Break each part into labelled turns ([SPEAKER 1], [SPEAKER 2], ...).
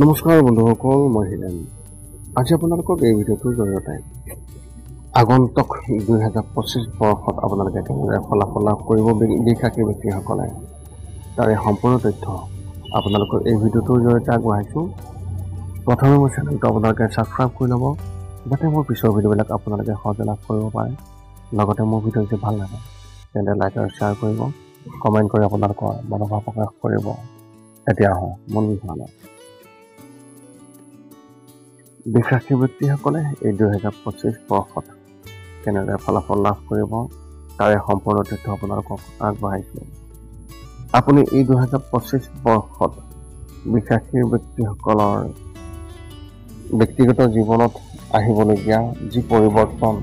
[SPEAKER 1] নমস্কাৰ বন্ধুসকল, মই হিৰেন। আজি আপোনালোকক এই ভিডিঅ'টোৰ জৰিয়তে আগন্তুক 2025 বৰ্ষত আপোনালোকে কেনেদৰে ফলাফল লাভ কৰিব বিশ্বাসী ব্যক্তিসকলে তাৰে সম্পূৰ্ণ তথ্য আপোনালোকক এই ভিডিঅ'টোৰ জৰিয়তে আগবঢ়াইছোঁ। প্ৰথমে মোৰ চেনেলটো আপোনালোকে ছাবস্ক্ৰাইব কৰি ল'ব, যাতে মোৰ পিছৰ ভিডিঅ'বিলাক আপোনালোকে সহজে লাভ কৰিব পাৰে। লগতে মোৰ ভিডিঅ' যদি ভাল লাগে তেন্তে লাইক আৰু শ্বেয়াৰ কৰিব, কমেণ্ট কৰি আপোনালোকৰ মনোভাৱ প্ৰকাশ কৰিব। এতিয়া আহোঁ মূল বিষয়লৈ। বিশ্বাসী ব্যক্তিসকলে এই 2025 বৰ্ষত কেনেদৰে ফলাফল লাভ কৰিব তাৰে সম্পূৰ্ণ তথ্য আপোনালোকক আগবঢ়াইছোঁ। আপুনি এই 2025 বৰ্ষত বিশ্বাসী ব্যক্তিসকলৰ ব্যক্তিগত জীৱনত আহিবলগীয়া যি পৰিৱৰ্তন,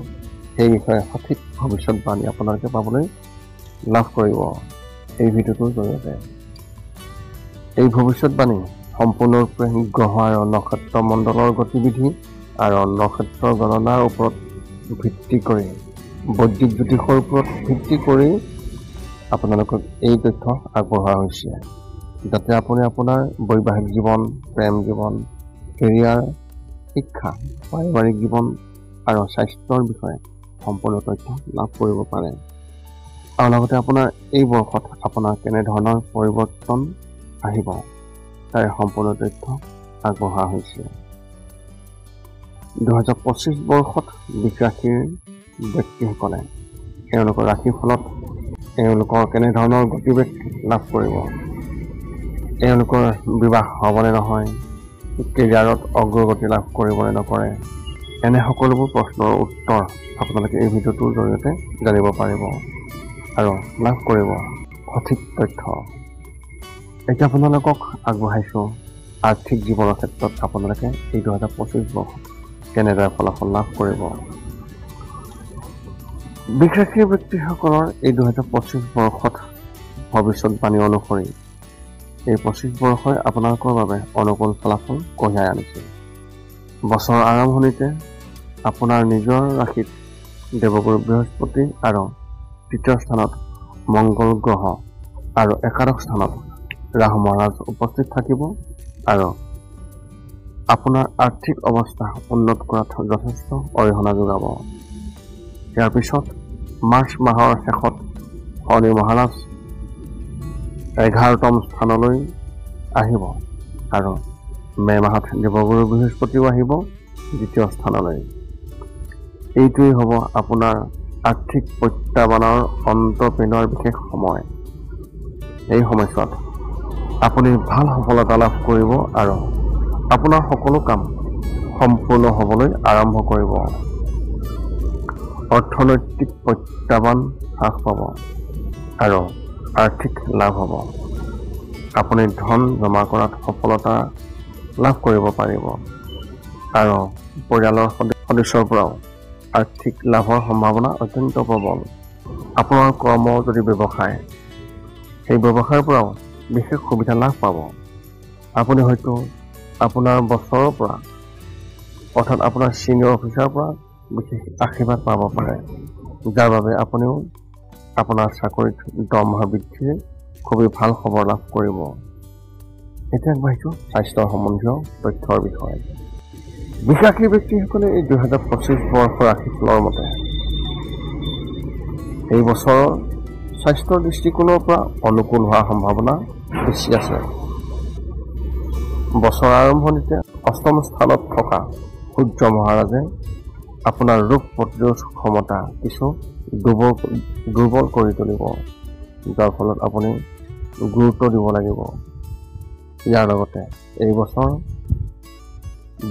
[SPEAKER 1] সেই বিষয়ে সঠিক ভৱিষ্যতবাণী আপোনালোকে পাবলৈ লাভ কৰিব এই ভিডিঅ'টোৰ জৰিয়তে। এই ভৱিষ্যতবাণী সম্পূৰ্ণৰূপে গ্ৰহ আৰু নক্ষত্ৰ মণ্ডলৰ গতিবিধি আৰু নক্ষত্ৰ গণনাৰ ওপৰত ভিত্তি কৰি, বৈদিক জ্যোতিষৰ ওপৰত ভিত্তি কৰি আপোনালোকক এই তথ্য আগবঢ়োৱা হৈছে, যাতে আপুনি আপোনাৰ বৈবাহিক জীৱন, প্ৰেম জীৱন, কেৰিয়াৰ, শিক্ষা, পাৰিবাৰিক জীৱন আৰু স্বাস্থ্যৰ বিষয়ে সম্পূৰ্ণ তথ্য লাভ কৰিব পাৰে। আৰু লগতে আপোনাৰ এই বৰ্ষত আপোনাৰ কেনেধৰণৰ পৰিৱৰ্তন আহিব তাৰে সম্পূৰ্ণ তথ্য আগবঢ়োৱা হৈছে। 2025 বৰ্ষত বিশ্বাসীৰ ব্যক্তিসকলে তেওঁলোকৰ ৰাশিফলত তেওঁলোকৰ কেনেধৰণৰ গতিবেগ লাভ কৰিব, তেওঁলোকৰ বিবাহ হ'বনে নহয়, কেৰিয়াৰত অগ্ৰগতি লাভ কৰিবনে নকৰে, এনে সকলোবোৰ প্ৰশ্নৰ উত্তৰ আপোনালোকে এই ভিডিঅ'টোৰ জৰিয়তে জানিব পাৰিব আৰু লাভ কৰিব সঠিক তথ্য। এতিয়া আপোনালোকক আগবঢ়াইছোঁ আৰ্থিক জীৱনৰ ক্ষেত্ৰত আপোনালোকে এই 2025 বৰ্ষত কেনেদৰে ফলাফল লাভ কৰিব। বিশ্বাসী ব্যক্তিসকলৰ এই 2025 বৰ্ষত ভৱিষ্যতবাণী অনুসৰি এই 25 বৰ্ষই আপোনালোকৰ বাবে অনুকূল ফলাফল কঢ়িয়াই আনিছে। বছৰৰ আৰম্ভণিতে আপোনাৰ নিজৰ ৰাশিত দেৱগুৰু বৃহস্পতি আৰু তৃতীয় স্থানত মংগল গ্ৰহ আৰু একাদশ স্থানত ৰাহু মহাৰাজ উপস্থিত থাকিব আৰু আপোনাৰ আৰ্থিক অৱস্থা উন্নত কৰাত যথেষ্ট অৰিহণা যোগাব। ইয়াৰ পিছত মাৰ্চ মাহৰ শেষত শনি মহাৰাজ 11তম স্থানলৈ আহিব আৰু মে' মাহত দেৱগুৰু বৃহস্পতিও আহিব 2য় স্থানলৈ। এইটোৱেই হ'ব আপোনাৰ আৰ্থিক প্ৰত্যাহ্বানৰ অন্ত পেলোৱাৰ বিশেষ সময়। এই সময়ছোৱাত আপুনি ভাল সফলতা লাভ কৰিব আৰু আপোনাৰ সকলো কাম সম্পূৰ্ণ হ'বলৈ আৰম্ভ কৰিব। অৰ্থনৈতিক প্ৰত্যাহ্বান হ্ৰাস পাব আৰু আৰ্থিক লাভ হ'ব। আপুনি ধন জমা কৰাত সফলতা লাভ কৰিব পাৰিব আৰু পৰিয়ালৰ সদস্যৰ পৰাও আৰ্থিক লাভৰ সম্ভাৱনা অত্যন্ত প্ৰবল। আপোনাৰ কৰ্ম যদি ব্যৱসায়, সেই ব্যৱসায়ৰ পৰাও বিশেষ সুবিধা লাভ পাব। আপুনি হয়তো আপোনাৰ বছৰৰ পৰা অৰ্থাৎ আপোনাৰ ছিনিয়ৰ অফিচাৰৰ পৰা বিশেষ আশীৰ্বাদ পাব পাৰে, যাৰ বাবে আপুনিও আপোনাৰ চাকৰিত দৰমহা বৃদ্ধিৰ খুবেই ভাল খবৰ লাভ কৰিব। এতিয়া আগবাঢ়িছোঁ স্বাস্থ্য সম্বন্ধীয় তথ্যৰ বিষয়ে। বিশ্বাসী ব্যক্তিসকলে এই 2025 বৰ্ষৰ ৰাশিফলৰ মতে এই বছৰৰ স্বাস্থ্যৰ দৃষ্টিকোণৰ পৰা অনুকূল হোৱাৰ সম্ভাৱনা বেছি আছে। বছৰৰ আৰম্ভণিতে 8ম স্থানত থকা সূৰ্য মহাৰাজে আপোনাৰ ৰোগ প্ৰতিৰোধ ক্ষমতা কিছু দুৰ্বল কৰি তুলিব, যাৰ ফলত আপুনি গুৰুত্ব দিব লাগিব। ইয়াৰ লগতে এই বছৰ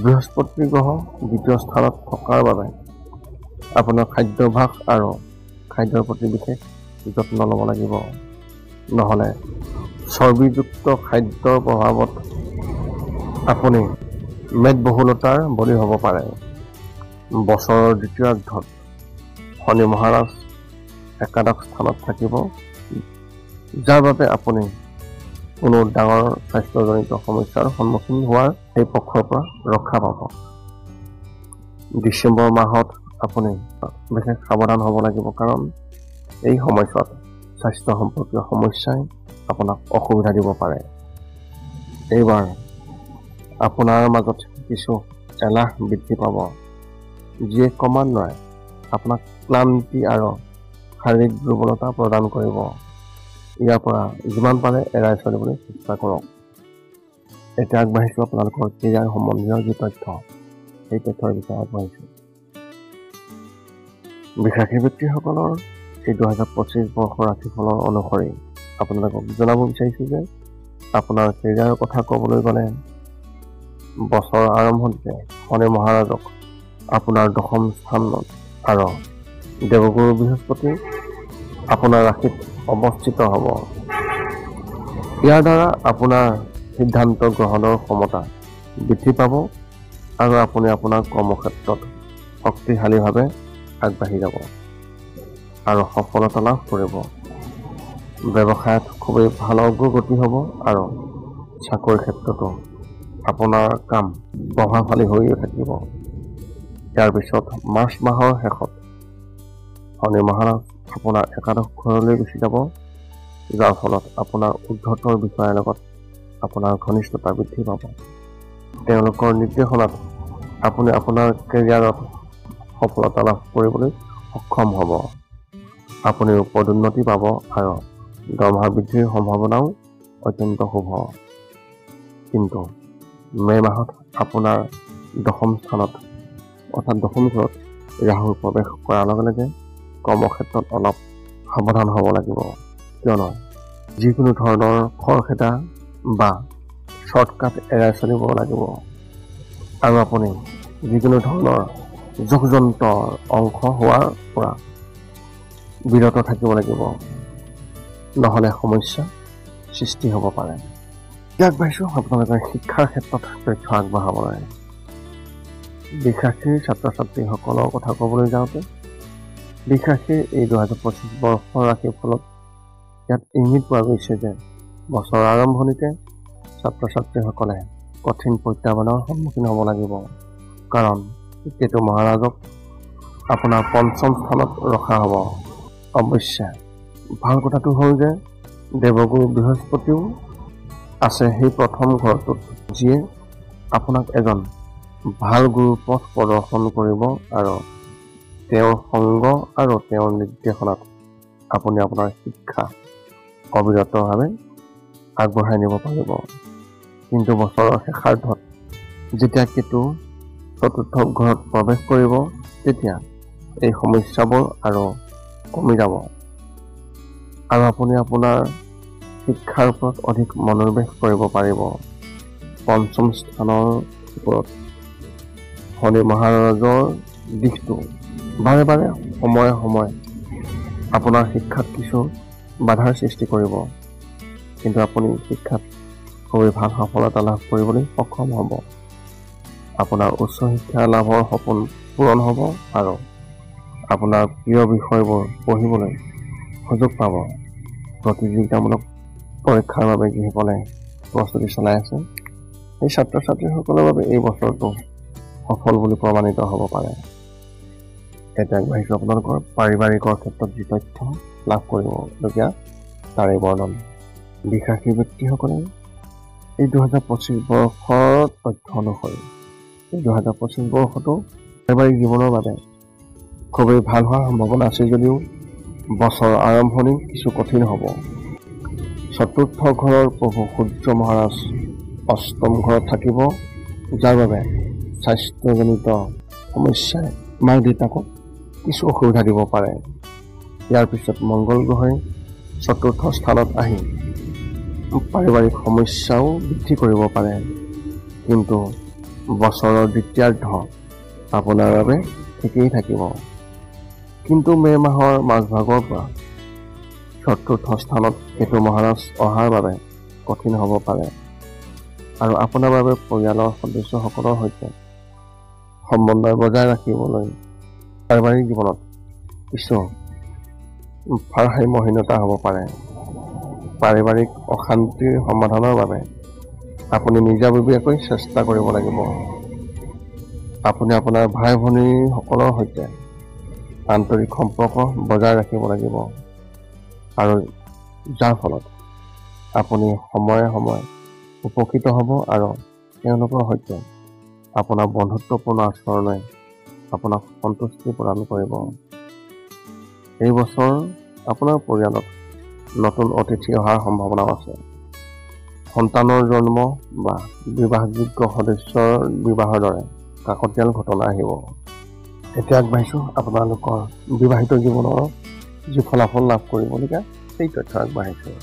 [SPEAKER 1] বৃহস্পতি গ্ৰহ 2য় স্থানত থকাৰ বাবে আপোনাৰ খাদ্যাভ্যাস আৰু খাদ্যৰ প্ৰতি বিশেষ যত্ন ল'ব লাগিব, নহ'লে চৰ্বিযুক্ত খাদ্যৰ প্ৰভাৱত আপুনি মেদবহুলতাৰ বলি হ'ব পাৰে। বছৰৰ দ্বিতীয়াৰ্ধত শনি মহাৰাজ একাদশ স্থানত থাকিব, যাৰ বাবে আপুনি কোনো ডাঙৰ স্বাস্থ্যজনিত সমস্যাৰ সন্মুখীন হোৱাৰ এই পক্ষৰ পৰা ৰক্ষা পাব। ডিচেম্বৰ মাহত আপুনি বিশেষ সাৱধান হ'ব লাগিব, কাৰণ এই সময়ছোৱাত স্বাস্থ্য সম্পৰ্কীয় সমস্যাই আপোনাক অসুবিধা দিব পাৰে। এইবাৰ আপোনাৰ মাজত কিছু এলাহ বৃদ্ধি পাব, যিয়ে ক্ৰমান্বয়ে আপোনাক ক্লান্তি আৰু শাৰীৰিক দুৰ্বলতা প্ৰদান কৰিব। ইয়াৰ পৰা যিমান পাৰে এৰাই চলিবলৈ চেষ্টা কৰক। এতিয়া আগবাঢ়িছোঁ আপোনালোকৰ কেৰিয়াৰ সম্বন্ধীয় যি তথ্য, সেই তথ্যৰ বিষয়ে আগবাঢ়িছোঁ। বৃষৰাশি ব্যক্তিসকলৰ এই 2025 বৰ্ষৰ ৰাশিফলৰ অনুসৰি আপোনালোকক জনাব বিচাৰিছোঁ যে আপোনাৰ কেৰিয়াৰৰ কথা ক'বলৈ গ'লে বছৰৰ আৰম্ভণিতে শনি মহাৰাজক আপোনাৰ দশম স্থানত আৰু দেৱগুৰু বৃহস্পতি আপোনাৰ ৰাশিত অৱস্থিত হ'ব। ইয়াৰ দ্বাৰা আপোনাৰ সিদ্ধান্ত গ্ৰহণৰ ক্ষমতা বৃদ্ধি পাব আৰু আপুনি আপোনাৰ কৰ্মক্ষেত্ৰত শক্তিশালীভাৱে আগবাঢ়ি যাব আৰু সফলতা লাভ কৰিব। ব্যৱসায়ত খুবেই ভাল অগ্ৰগতি হ'ব আৰু চাকৰিৰ ক্ষেত্ৰতো আপোনাৰ কাম প্ৰভাৱশালী হৈ থাকিব। ইয়াৰ পিছত মাৰ্চ মাহৰ শেষত শনি মহাৰাজ আপোনাৰ একাদশ ঘৰলৈ গুচি যাব, যাৰ ফলত আপোনাৰ ঊৰ্ধ্বতৰ বিষয়াৰ লগত আপোনাৰ ঘনিষ্ঠতা বৃদ্ধি পাব। তেওঁলোকৰ নিৰ্দেশনাত আপুনি আপোনাৰ কেৰিয়াৰত সফলতা লাভ কৰিবলৈ সক্ষম হ'ব। আপুনি পদোন্নতি পাব আৰু দৰমহা বৃদ্ধিৰ সম্ভাৱনাও অত্যন্ত শুভ। কিন্তু মে' মাহত আপোনাৰ দশম স্থানত অৰ্থাৎ দশম ঘৰত ৰাহু প্ৰৱেশ কৰাৰ লগে লগে কৰ্মক্ষেত্ৰত অলপ সাৱধান হ'ব লাগিব, কিয়নো যিকোনো ধৰণৰ খৰখেদা বা শ্বৰ্টকাট এৰাই চলিব লাগিব আৰু আপুনি যিকোনো ধৰণৰ যোগযন্ত্ৰৰ অংশ হোৱাৰ পৰা বিৰত থাকিব লাগিব, নহ'লে সমস্যা সৃষ্টি হ'ব পাৰে। আগবাঢ়িছোঁ আপোনালোকৰ শিক্ষাৰ ক্ষেত্ৰত তথ্য আগবঢ়াবলৈ। বৃষৰাশিৰ ছাত্ৰ ছাত্ৰীসকলৰ কথা ক'বলৈ যাওঁতে বৃষৰাশিৰ এই 2025 বৰ্ষৰ ৰাশিফলত ইয়াত ইংগিত পোৱা গৈছে যে বছৰৰ আৰম্ভণিতে ছাত্ৰ ছাত্ৰীসকলে কঠিন প্ৰত্যাহ্বানৰ সন্মুখীন হ'ব লাগিব, কাৰণ কেতু মহাৰাজক আপোনাৰ পঞ্চম স্থানত ৰখা হ'ব। অৱশ্যে ভাল কথাটো হ'ল যে দেৱগুৰু বৃহস্পতিও আছে সেই প্ৰথম ঘৰটোত, যিয়ে আপোনাক এজন ভাল গুৰুৰ পথ প্ৰদৰ্শন কৰিব আৰু তেওঁৰ সংগ আৰু তেওঁৰ নিৰ্দেশনাত আপুনি আপোনাৰ শিক্ষা অবিৰতভাৱে আগবঢ়াই নিব পাৰিব। কিন্তু বছৰৰ শেষাৰ্ধত যেতিয়া কেতু চতুৰ্থ ঘৰত প্ৰৱেশ কৰিব, তেতিয়া এই সমস্যাবোৰ আৰু কমি যাব আৰু আপুনি আপোনাৰ শিক্ষাৰ ওপৰত অধিক মনোনিৱেশ কৰিব পাৰিব। পঞ্চম স্থানৰ ওপৰত শনি মহাৰাজৰ দিশটো বাৰে বাৰে সময়ে সময়ে আপোনাৰ শিক্ষাত কিছু বাধাৰ সৃষ্টি কৰিব, কিন্তু আপুনি শিক্ষাত খুবেই ভাল সফলতা লাভ কৰিবলৈ সক্ষম হ'ব। আপোনাৰ উচ্চ শিক্ষা লাভৰ সপোন পূৰণ হ'ব আৰু আপোনাৰ প্ৰিয় বিষয়বোৰ পঢ়িবলৈ সুযোগ পাব। প্ৰতিযোগিতামূলক পৰীক্ষাৰ বাবে যিসকলে প্ৰস্তুতি চলাই আছে, সেই ছাত্ৰ ছাত্ৰীসকলৰ বাবে এই বছৰটো সফল বুলি প্ৰমাণিত হ'ব পাৰে। এতিয়া আগবাঢ়িছোঁ আপোনালোকৰ পাৰিবাৰিকৰ ক্ষেত্ৰত যি তথ্য লাভ কৰিবলগীয়া তাৰে বৰ্ণন। বৃষৰাশি ব্যক্তিসকলে এই 2025 বৰ্ষৰ তথ্য অনুসৰি এই 2025 বৰ্ষটো পাৰিবাৰিক জীৱনৰ বাবে খুবেই ভাল হোৱাৰ সম্ভাৱনা আছে যদিও বছৰৰ আৰম্ভণি কিছু কঠিন হ'ব। চতুৰ্থ ঘৰৰ প্ৰভু সূৰ্য মহাৰাজ অষ্টম ঘৰত থাকিব, যাৰ বাবে স্বাস্থ্যজনিত সমস্যাই মাক দেউতাকক কিছু অসুবিধা দিব পাৰে। ইয়াৰ পিছত মংগল গ্ৰহই চতুৰ্থ স্থানত আহি পাৰিবাৰিক সমস্যাও বৃদ্ধি কৰিব পাৰে, কিন্তু বছৰৰ দ্বিতীয়াৰ্ধ আপোনাৰ বাবে ঠিকেই থাকিব। কিন্তু মে' মাহৰ মাজভাগৰ পৰা চতুৰ্থ স্থানত কেতু মহাৰাজ অহাৰ বাবে কঠিন হ'ব পাৰে আৰু আপোনাৰ বাবে পৰিয়ালৰ সদস্যসকলৰ সৈতে সমন্বয় বজাই ৰাখিবলৈ পাৰিবাৰিক জীৱনত কিছু ভাৰসাম্যহীনতা হ'ব পাৰে। পাৰিবাৰিক অশান্তিৰ সমাধানৰ বাবে আপুনি নিজাববীয়াকৈ চেষ্টা কৰিব লাগিব। আপুনি আপোনাৰ ভাই ভনীসকলৰ সৈতে আন্তৰিক সম্পৰ্ক বজাই ৰাখিব লাগিব আৰু যাৰ ফলত আপুনি সময়ে সময়ে উপকৃত হ'ব আৰু তেওঁলোকৰ সৈতে আপোনাৰ বন্ধুত্বপূৰ্ণ আচৰণে আপোনাক সন্তুষ্টি প্ৰদান কৰিব। এই বছৰ আপোনাৰ পৰিয়ালত নতুন অতিথি অহাৰ সম্ভাৱনাও আছে। সন্তানৰ জন্ম বা বিবাহযোগ্য সদস্যৰ বিবাহৰ দৰে কাকতীয়াল ঘটনা আহিব। এতিয়া আগবাঢ়িছোঁ আপোনালোকৰ বিবাহিত জীৱনৰ যি ফলাফল লাভ কৰিবলগীয়া সেই তথ্য আগবাঢ়িছোঁ।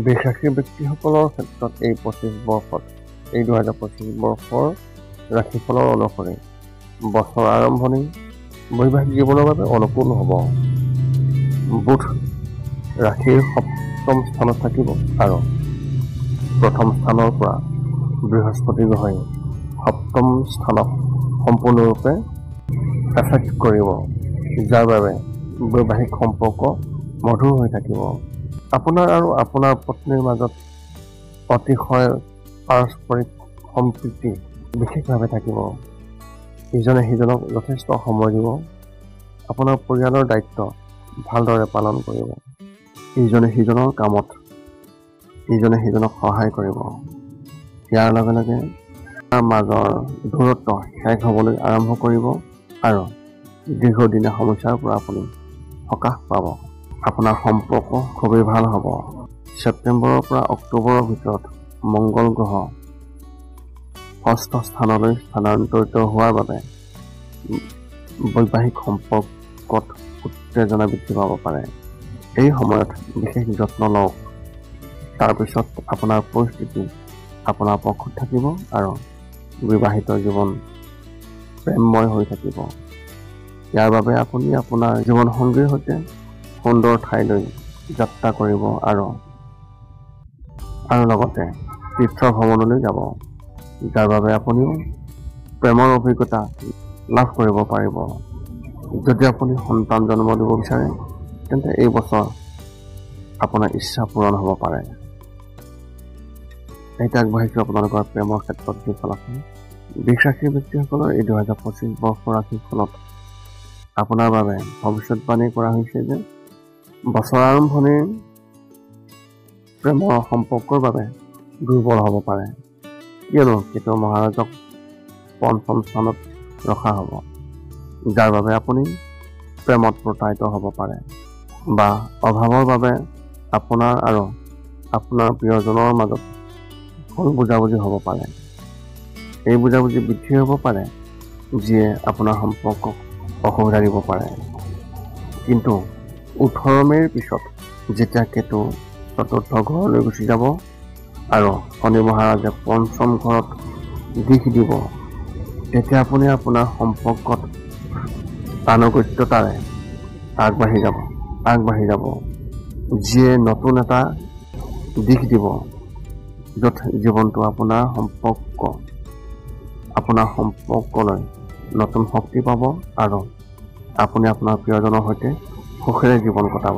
[SPEAKER 1] বৃষ ৰাশিৰ ব্যক্তিসকলৰ ক্ষেত্ৰত এই 2025 বৰ্ষৰ ৰাশিফলৰ অনুসৰি বছৰ আৰম্ভণি বৈবাহিক জীৱনৰ বাবে অনুকূল হ'ব। বুধ ৰাশিৰ সপ্তম স্থানত থাকিব আৰু প্ৰথম স্থানৰ পৰা বৃহস্পতি গ্ৰহই সপ্তম স্থানক সম্পূৰ্ণৰূপে এফেক্ট কৰিব, যাৰ বাবে বৈবাহিক সম্পৰ্ক মধুৰ হৈ থাকিব। আপোনাৰ আৰু আপোনাৰ পত্নীৰ মাজত অতিশয় পাৰস্পৰিক সম্প্ৰীতি বিশেষভাৱে থাকিব। ইজনে সিজনক যথেষ্ট সময় দিব। আপোনাৰ পৰিয়ালৰ দায়িত্ব ভালদৰে পালন কৰিব। ইজনে সিজনৰ কামত ইজনে সিজনক সহায় কৰিব। ইয়াৰ লগে লগে তাৰ মাজৰ দূৰত্ব শেষ হ'বলৈ আৰম্ভ কৰিব আৰু দীৰ্ঘদিনীয়া সমস্যাৰ পৰা আপুনি সকাহ পাব। আপোনাৰ সম্পৰ্ক খুবেই ভাল হ'ব। ছেপ্টেম্বৰৰ পৰা অক্টোবৰৰ ভিতৰত মংগল গ্ৰহ ষষ্ঠ স্থানলৈ স্থানান্তৰিত হোৱাৰ বাবে বৈবাহিক সম্পৰ্কত উত্তেজনা বৃদ্ধি পাব পাৰে। এই সময়ত বিশেষ যত্ন লওক। তাৰপিছত আপোনাৰ পৰিস্থিতি আপোনাৰ পক্ষত থাকিব আৰু বিবাহিত জীৱন প্ৰেমময় হৈ থাকিব। ইয়াৰ বাবে আপুনি আপোনাৰ জীৱনসংগীৰ সৈতে সুন্দৰ ঠাইলৈ যাত্ৰা কৰিব আৰু লগতে তীৰ্থ ভ্ৰমণলৈ যাব, যাৰ বাবে আপুনিও প্ৰেমৰ অভিজ্ঞতা লাভ কৰিব পাৰিব। যদি আপুনি সন্তান জন্ম দিব বিচাৰে তেন্তে এই বছৰ আপোনাৰ ইচ্ছা পূৰণ হ'ব পাৰে। এতিয়া আগবাঢ়িছোঁ আপোনালোকৰ প্ৰেমৰ ক্ষেত্ৰত যি ফলাফল। বৃষ ৰাশিৰ ব্যক্তিসকলৰ এই 2025 বৰ্ষৰ ৰাশিফলত আপোনাৰ বাবে ভৱিষ্যতবাণী কৰা হৈছে যে বছৰ আৰম্ভণিৰ প্ৰেমৰ সম্পৰ্কৰ বাবে দুৰ্বল হ'ব পাৰে, কিয়নো কেতু মহাৰাজক পঞ্চম স্থানত ৰখা হ'ব, যাৰ বাবে আপুনি প্ৰেমত প্ৰতাৰিত হ'ব পাৰে বা অভাৱৰ বাবে আপোনাৰ আৰু আপোনাৰ প্ৰিয়জনৰ মাজত ভুল বুজাবুজি হ'ব পাৰে। এই বুজাবুজি বৃদ্ধি হ'ব পাৰে, যিয়ে আপোনাৰ সম্পৰ্কক অসুবিধা দিব পাৰে। কিন্তু 18 মে'ৰ পিছত যেতিয়া কেতু চতুৰ্থ ঘৰলৈ গুচি যাব আৰু শনি মহাৰাজে পঞ্চম ঘৰত দিশ দিব, তেতিয়া আপুনি আপোনাৰ সম্পৰ্কত আনুগত্যতাৰে আগবাঢ়ি যাব, যিয়ে নতুন এটা দিশ দিব, য'ত জীৱনটো আপোনাৰ সম্পৰ্কলৈ নতুন শক্তি পাব আৰু আপুনি আপোনাৰ প্ৰিয়জনৰ সৈতে সুখেৰে জীৱন কটাব।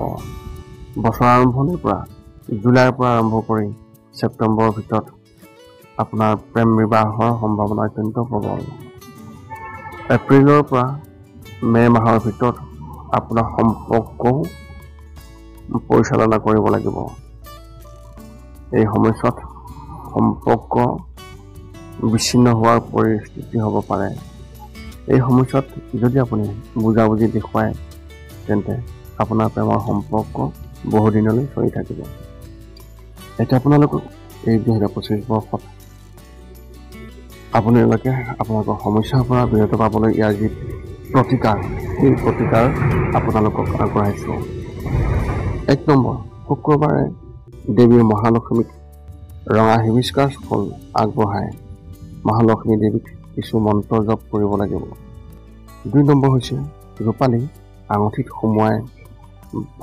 [SPEAKER 1] বছৰ আৰম্ভণিৰ পৰা জুলাইৰ পৰা আৰম্ভ কৰি ছেপ্টেম্বৰৰ ভিতৰত আপোনাৰ প্ৰেম বিবাহৰ সম্ভাৱনা অত্যন্ত প্ৰবল। এপ্ৰিলৰ পৰা মে' মাহৰ ভিতৰত আপোনাৰ সম্পৰ্কও পৰিচালনা কৰিব লাগিব। এই সময়ছোৱাত সম্পৰ্ক বিচ্ছিন্ন হোৱাৰ পৰিস্থিতি হ'ব পাৰে। এই সময়ছোৱাত যদি আপুনি বুজাবুজি দেখুৱায় তেন্তে আপোনাৰ প্ৰেমৰ সম্পৰ্ক বহুদিনলৈ চলি থাকিব। এতিয়া আপোনালোকক এই 2025 বৰ্ষত আপোনালোকে আপোনালোকৰ সমস্যাৰ পৰা বিৰত পাবলৈ ইয়াৰ যি প্ৰতিকাৰ, সেই প্ৰতিকাৰ আপোনালোকক আগবঢ়াইছোঁ। 1 নম্বৰ, শুক্ৰবাৰে দেৱী মহালক্ষ্মীক ৰঙা হিবিস্কাছ ফুল আগবঢ়াই মহালক্ষ্মী দেৱীক কিছু মন্ত্ৰ জপ কৰিব লাগিব। 2 নম্বৰ হৈছে ৰূপালী আঙুঠিত সুমুৱাই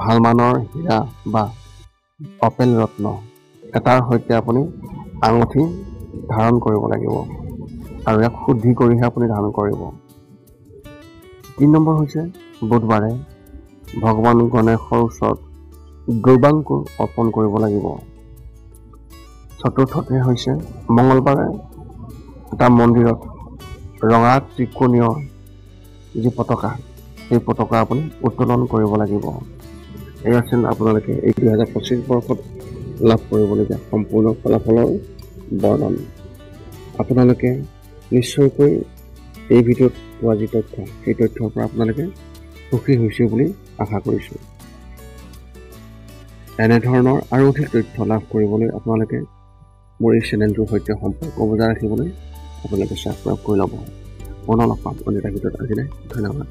[SPEAKER 1] ভাল মানৰ হীৰা বা অপেল ৰত্ন এটাৰ সৈতে আপুনি আঙুঠি ধাৰণ কৰিব লাগিব আৰু ইয়াক শুদ্ধি কৰিহে আপুনি ধাৰণ কৰিব। 3 নম্বৰ হৈছে বুধবাৰে ভগৱান গণেশৰ ওচৰত গৌবাংকুৰ অৰ্পণ কৰিব লাগিব। 4ৰ্থতে হৈছে মঙলবাৰে এটা মন্দিৰত ৰঙা ত্ৰিকোণীয় যি পতাকা, সেই পতাকা আপুনি উত্তোলন কৰিব লাগিব। এই আছিল আপোনালোকে এই 2025 বৰ্ষত লাভ কৰিবলগীয়া সম্পূৰ্ণ ফলাফলৰ বৰ্ণন। আপোনালোকে নিশ্চয়কৈ এই ভিডিঅ'ত পোৱা যি তথ্য সেই তথ্যৰ পৰা আপোনালোকে সুখী হৈছে বুলি আশা কৰিছোঁ। এনেধৰণৰ আৰু অধিক তথ্য লাভ কৰিবলৈ আপোনালোকে মোৰ এই চেনেলটোৰ সৈতে সম্পৰ্ক বজাই ৰাখিবলৈ আপোনালোকে ছাবস্ক্ৰাইব কৰি ল'ব। পুনৰ লগ পাম অন্য এটা ভিডিঅ'ত। আজিলৈ ধন্যবাদ।